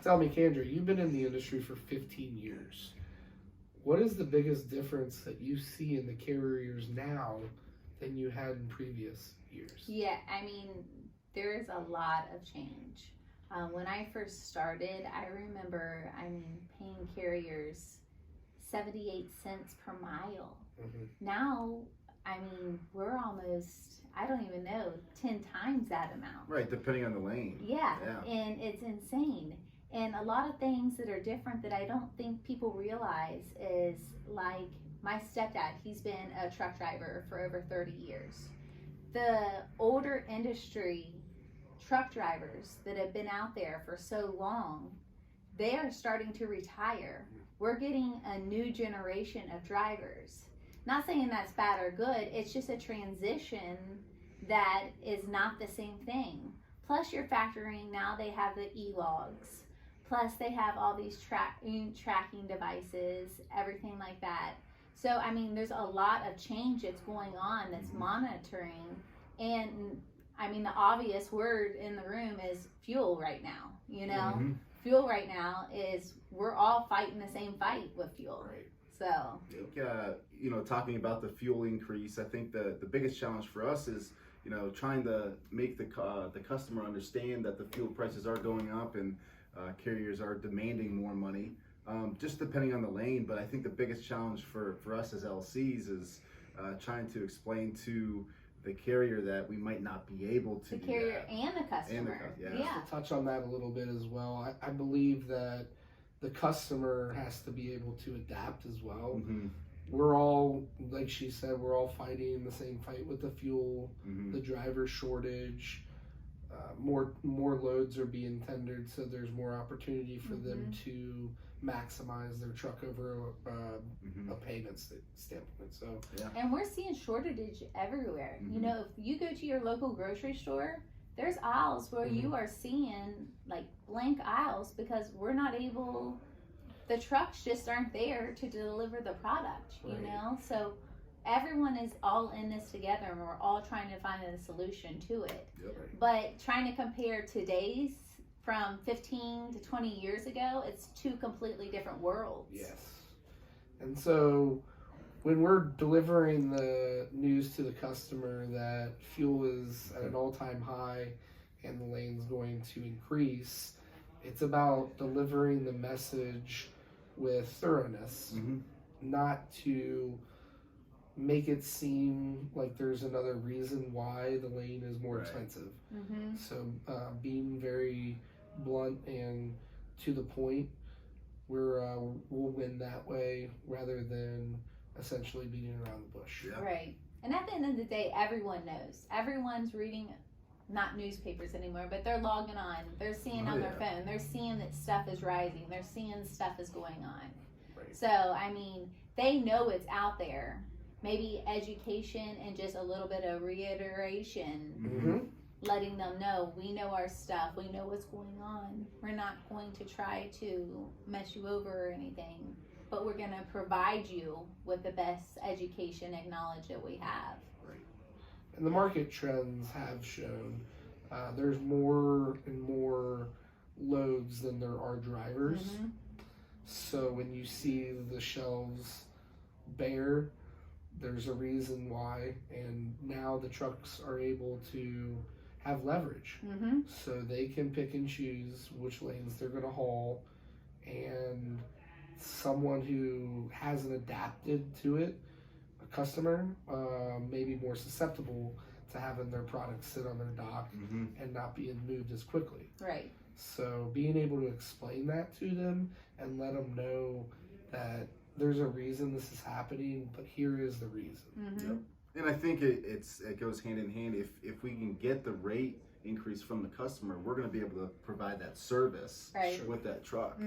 tell me, Kendra, you've been in the industry for 15 years. What is the biggest difference that you see in the carriers now than you had in previous years? Yeah, I mean, there is a lot of change. When I first started, I remember, paying carriers 78 cents per mile. Mm-hmm. Now, we're almost, I don't even know, 10 times that amount. Right, depending on the lane. Yeah, and it's insane. And a lot of things that are different that I don't think people realize is like my stepdad, he's been a truck driver for over 30 years. The older industry truck drivers that have been out there for so long, they are starting to retire. We're getting a new generation of drivers. Not saying that's bad or good, it's just a transition that is not the same thing. Plus you're factoring now they have the e-logs. Plus they have all these tracking devices, everything like that. So, there's a lot of change that's going on that's monitoring. And, the obvious word in the room is fuel right now, Mm-hmm. Fuel right now is, we're all fighting the same fight with fuel. Right. So. Talking about the fuel increase, I think the biggest challenge for us is, trying to make the customer understand that the fuel prices are going up and carriers are demanding more money, just depending on the lane. But I think the biggest challenge for us as LCs is trying to explain to the carrier that we might not be able to The do carrier that. and the customer. To touch on that a little bit as well, I believe that the customer has to be able to adapt as well. Mm-hmm. We're all, like she said, we're all fighting the same fight with the fuel, Mm-hmm. the driver shortage. More loads are being tendered, so there's more opportunity for them to maximize their truck over a payment standpoint. So And we're seeing shortage everywhere. Mm-hmm. If you go to your local grocery store, there's aisles where you are seeing like blank aisles because we're not able, the trucks just aren't there to deliver the product, So everyone is all in this together and we're all trying to find a solution to it. Yep. But trying to compare today's from 15 to 20 years ago, it's two completely different worlds. yes, and so when we're delivering the news to the customer that fuel is at an all-time high and the lane's going to increase, it's about delivering the message with thoroughness, not to make it seem like there's another reason why the lane is more expensive. So being very blunt and to the point, we'll win that way rather than essentially beating around the bush. Yeah. Right. And at the end of the day, everyone knows. Everyone's reading, not newspapers anymore, but they're logging on. They're seeing on their phone. They're seeing that stuff is rising. They're seeing stuff is going on. Right. So, they know it's out there. Maybe education and just a little bit of reiteration, letting them know we know our stuff, we know what's going on. We're not going to try to mess you over or anything, but we're going to provide you with the best education and knowledge that we have. Right. And the market trends have shown there's more and more loads than there are drivers. So when you see the shelves bare, there's a reason why, and now the trucks are able to have leverage. So they can pick and choose which lanes they're going to haul, and someone who hasn't adapted to it, a customer, may be more susceptible to having their product sit on their dock and not being moved as quickly. Right. So being able to explain that to them and let them know that there's a reason this is happening, but here is the reason. Yep. And I think it goes hand in hand. If we can get the rate increase from the customer, we're going to be able to provide that service Right. with that truck.